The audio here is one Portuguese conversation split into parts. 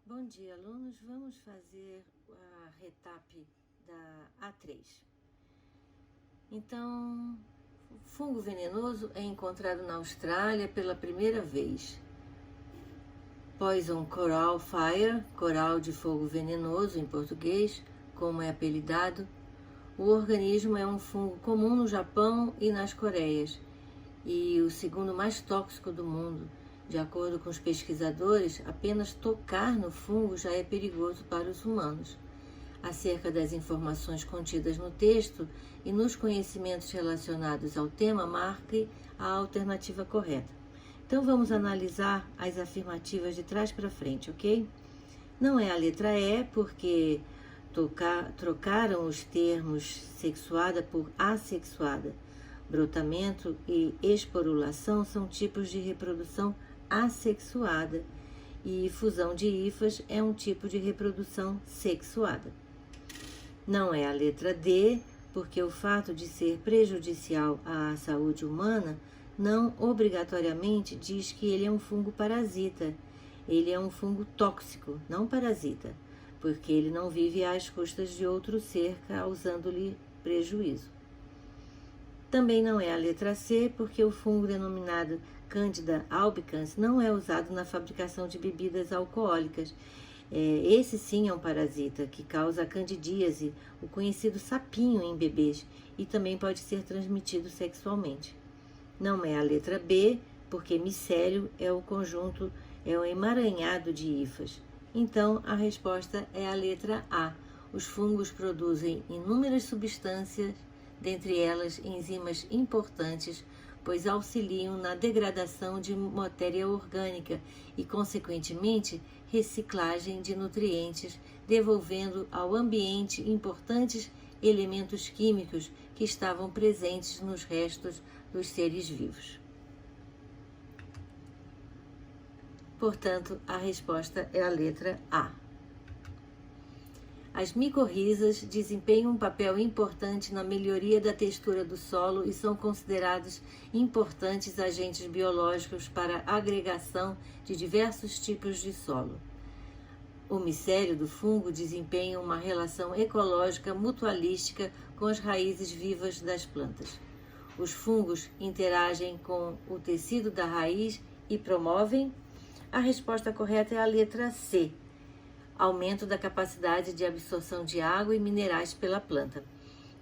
Bom dia, alunos. Vamos fazer a retap da A3. Então, o fungo venenoso é encontrado na Austrália pela primeira vez. Poison Coral Fire, coral de fogo venenoso em português, como é apelidado. O organismo é um fungo comum no Japão e nas Coreias, e o segundo mais tóxico do mundo. De acordo com os pesquisadores, apenas tocar no fungo já é perigoso para os humanos. Acerca das informações contidas no texto e nos conhecimentos relacionados ao tema, marque a alternativa correta. Então vamos analisar as afirmativas de trás para frente, ok? Não é a letra E, porque trocaram os termos sexuada por assexuada. Brotamento e esporulação são tipos de reprodução assexuada e fusão de hifas é um tipo de reprodução sexuada. Não é a letra D, porque o fato de ser prejudicial à saúde humana não obrigatoriamente diz que ele é um fungo parasita. Ele é um fungo tóxico, não parasita, porque ele não vive às custas de outro ser, causando-lhe prejuízo. Também não é a letra C, porque o fungo denominado Candida albicans não é usado na fabricação de bebidas alcoólicas. Esse sim é um parasita que causa a candidíase, o conhecido sapinho em bebês, e também pode ser transmitido sexualmente. Não é a letra B, porque micélio é o conjunto, é um emaranhado de hifas. Então, a resposta é a letra A. Os fungos produzem inúmeras substâncias, dentre elas enzimas importantes, pois auxiliam na degradação de matéria orgânica e, consequentemente, reciclagem de nutrientes, devolvendo ao ambiente importantes elementos químicos que estavam presentes nos restos dos seres vivos. Portanto, a resposta é a letra A. As micorrizas desempenham um papel importante na melhoria da textura do solo e são considerados importantes agentes biológicos para a agregação de diversos tipos de solo. O micélio do fungo desempenha uma relação ecológica mutualística com as raízes vivas das plantas. Os fungos interagem com o tecido da raiz e promovem. A resposta correta é a letra C. Aumento da capacidade de absorção de água e minerais pela planta.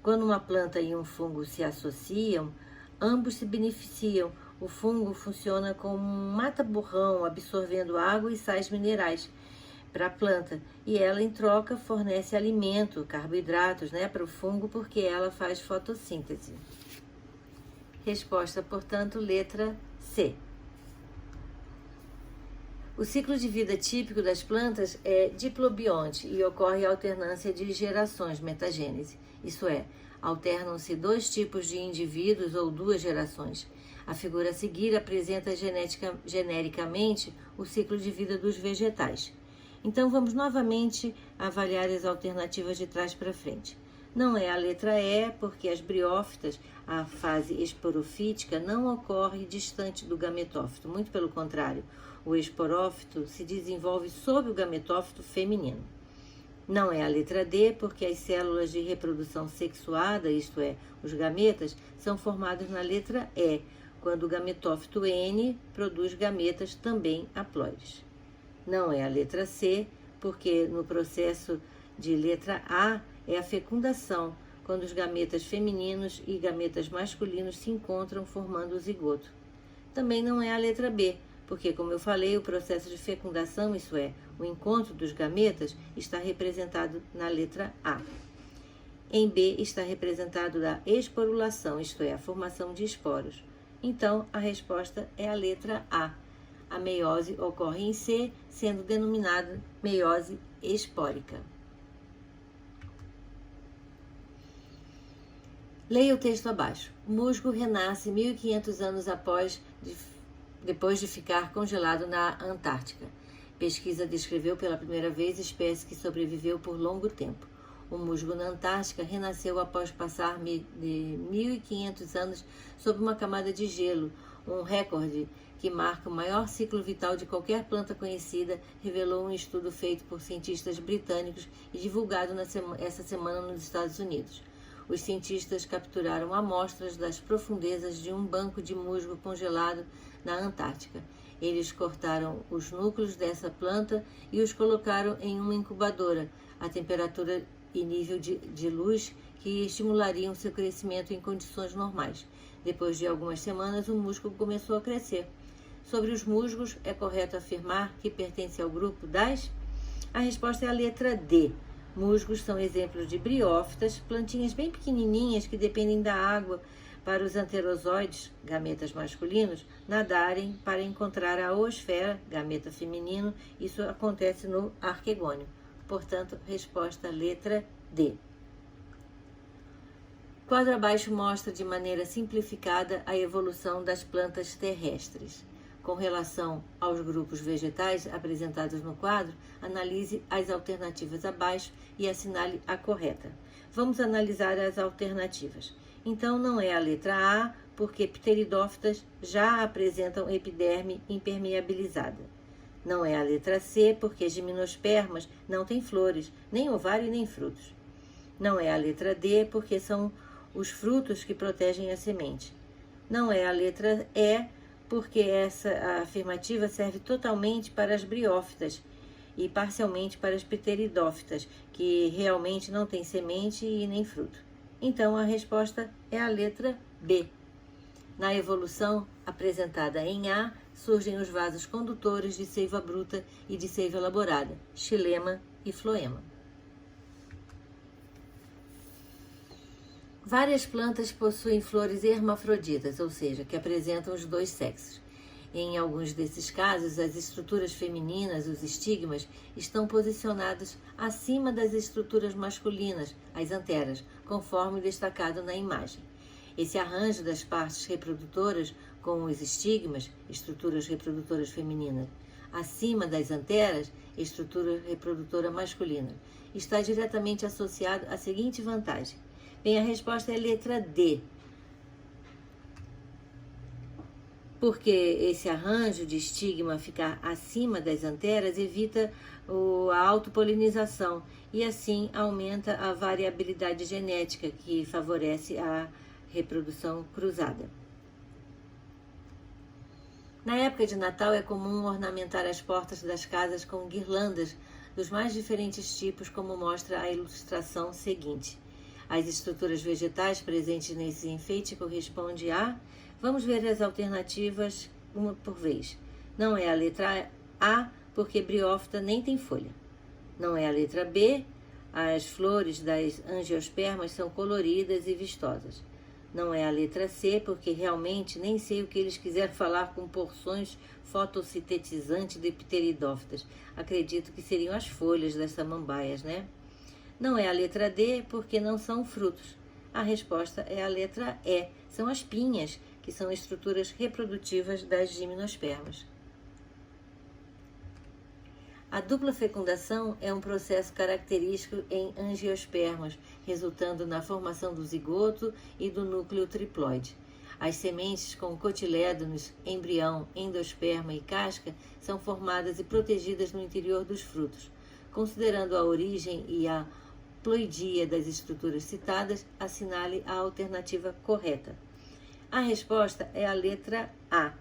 Quando uma planta e um fungo se associam, ambos se beneficiam. O fungo funciona como um mata-borrão, absorvendo água e sais minerais para a planta, e ela, em troca, fornece alimento, carboidratos, para o fungo, porque ela faz fotossíntese. Resposta, portanto, letra C. O ciclo de vida típico das plantas é diplobionte e ocorre a alternância de gerações, metagênese. Isso é, alternam-se dois tipos de indivíduos ou duas gerações. A figura a seguir apresenta genericamente o ciclo de vida dos vegetais. Então vamos novamente avaliar as alternativas de trás para frente. Não é a letra E, porque as briófitas, a fase esporofítica, não ocorre distante do gametófito. Muito pelo contrário, o esporófito se desenvolve sob o gametófito feminino. Não é a letra D, porque as células de reprodução sexuada, isto é, os gametas, são formados na letra E, quando o gametófito N produz gametas também haploides. Não é a letra C, porque no processo de letra A é a fecundação, quando os gametas femininos e gametas masculinos se encontram formando o zigoto. Também não é a letra B, porque, como eu falei, o processo de fecundação, isso é, o encontro dos gametas, está representado na letra A. Em B está representado a esporulação, isto é, a formação de esporos. Então, a resposta é a letra A. A meiose ocorre em C, sendo denominada meiose espórica. Leia o texto abaixo. O musgo renasce 1.500 anos depois de ficar congelado na Antártica. Pesquisa descreveu pela primeira vez espécie que sobreviveu por longo tempo. O musgo na Antártica renasceu após passar de 1.500 anos sob uma camada de gelo, Um recorde que marca o maior ciclo vital de qualquer planta conhecida, revelou um estudo feito por cientistas britânicos e divulgado essa semana nos Estados Unidos. Os cientistas capturaram amostras das profundezas de um banco de musgo congelado na Antártica. Eles cortaram os núcleos dessa planta e os colocaram em uma incubadora, a temperatura e nível de luz que estimulariam seu crescimento em condições normais. Depois de algumas semanas, o musgo começou a crescer. Sobre os musgos, é correto afirmar que pertence ao grupo das? A resposta é a letra D. Musgos são exemplos de briófitas, plantinhas bem pequenininhas que dependem da água para os anterozoides, gametas masculinos, nadarem para encontrar a oosfera, gameta feminino. Isso acontece no arquegônio. Portanto, resposta letra D. O quadro abaixo mostra de maneira simplificada a evolução das plantas terrestres. Com relação aos grupos vegetais apresentados no quadro, analise as alternativas abaixo e assinale a correta. Vamos analisar as alternativas. Então, não é a letra A, porque pteridófitas já apresentam epiderme impermeabilizada. Não é a letra C, porque gimnospermas não têm flores, nem ovário nem frutos. Não é a letra D, porque são os frutos que protegem a semente. Não é a letra E, porque essa afirmativa serve totalmente para as briófitas e parcialmente para as pteridófitas, que realmente não têm semente e nem fruto. Então, a resposta é a letra B. Na evolução apresentada em A, surgem os vasos condutores de seiva bruta e de seiva elaborada, xilema e floema. Várias plantas possuem flores hermafroditas, ou seja, que apresentam os dois sexos. Em alguns desses casos, as estruturas femininas, os estigmas, estão posicionados acima das estruturas masculinas, as anteras, conforme destacado na imagem. Esse arranjo das partes reprodutoras com os estigmas, estruturas reprodutoras femininas, acima das anteras, estrutura reprodutora masculina, está diretamente associado à seguinte vantagem. Bem, a resposta é a letra D. Porque esse arranjo de estigma ficar acima das anteras evita a autopolinização e assim aumenta a variabilidade genética que favorece a reprodução cruzada. Na época de Natal é comum ornamentar as portas das casas com guirlandas dos mais diferentes tipos, como mostra a ilustração seguinte. As estruturas vegetais presentes nesse enfeite correspondem a... Vamos ver as alternativas uma por vez. Não é a letra A, porque briófita nem tem folha. Não é a letra B, as flores das angiospermas são coloridas e vistosas. Não é a letra C, porque realmente nem sei o que eles quiseram falar com porções fotossintetizantes de pteridófitas. Acredito que seriam as folhas das samambaias, né? Não é a letra D, porque não são frutos. A resposta é a letra E, são as pinhas, que são estruturas reprodutivas das gimnospermas. A dupla fecundação é um processo característico em angiospermas, resultando na formação do zigoto e do núcleo triploide. As sementes com cotilédonos, embrião, endosperma e casca são formadas e protegidas no interior dos frutos. Considerando a origem e a ploidia das estruturas citadas, assinale a alternativa correta. A resposta é a letra A.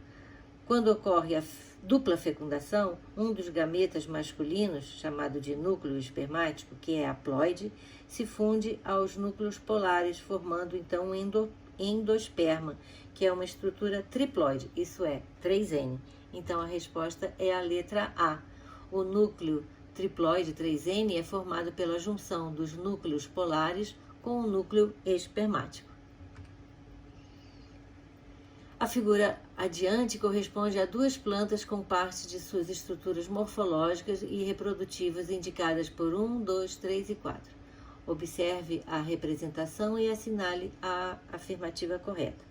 Quando ocorre a dupla fecundação, um dos gametas masculinos, chamado de núcleo espermático, que é a ploide, se funde aos núcleos polares, formando então um endosperma, que é uma estrutura triploide, isso é, 3N. Então a resposta é a letra A. O núcleo triploide 3N é formado pela junção dos núcleos polares com o núcleo espermático. A figura adiante corresponde a duas plantas com partes de suas estruturas morfológicas e reprodutivas indicadas por 1, 2, 3 e 4. Observe a representação e assinale a afirmativa correta.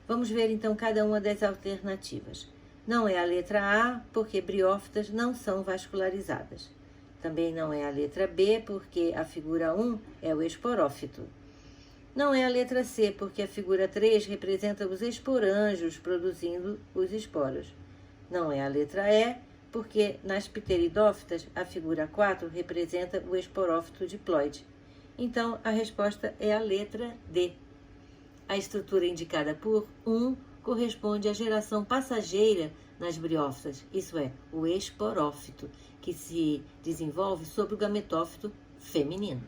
Vamos ver então cada uma das alternativas. Não é a letra A, porque briófitas não são vascularizadas. Também não é a letra B, porque a figura 1 é o esporófito. Não é a letra C, porque a figura 3 representa os esporângios produzindo os esporos. Não é a letra E, porque nas pteridófitas a figura 4 representa o esporófito diploide. Então, a resposta é a letra D. A estrutura indicada por 1 corresponde à geração passageira nas briófitas, isso é, o esporófito, que se desenvolve sobre o gametófito feminino.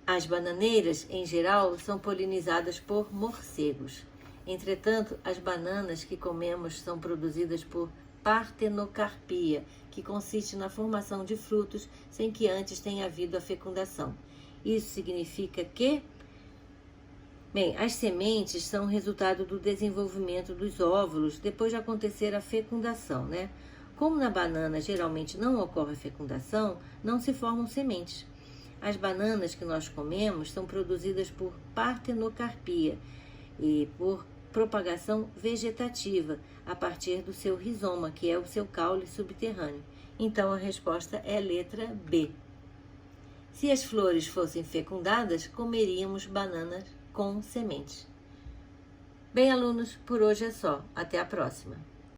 As bananeiras, em geral, são polinizadas por morcegos. Entretanto, as bananas que comemos são produzidas por partenocarpia, que consiste na formação de frutos sem que antes tenha havido a fecundação. Isso significa que, as sementes são resultado do desenvolvimento dos óvulos depois de acontecer a fecundação, né? Como na banana geralmente não ocorre a fecundação, não se formam sementes. As bananas que nós comemos são produzidas por partenocarpia e por propagação vegetativa a partir do seu rizoma, que é o seu caule subterrâneo. Então, a resposta é a letra B. Se as flores fossem fecundadas, comeríamos bananas com sementes. Bem, alunos, por hoje é só. Até a próxima.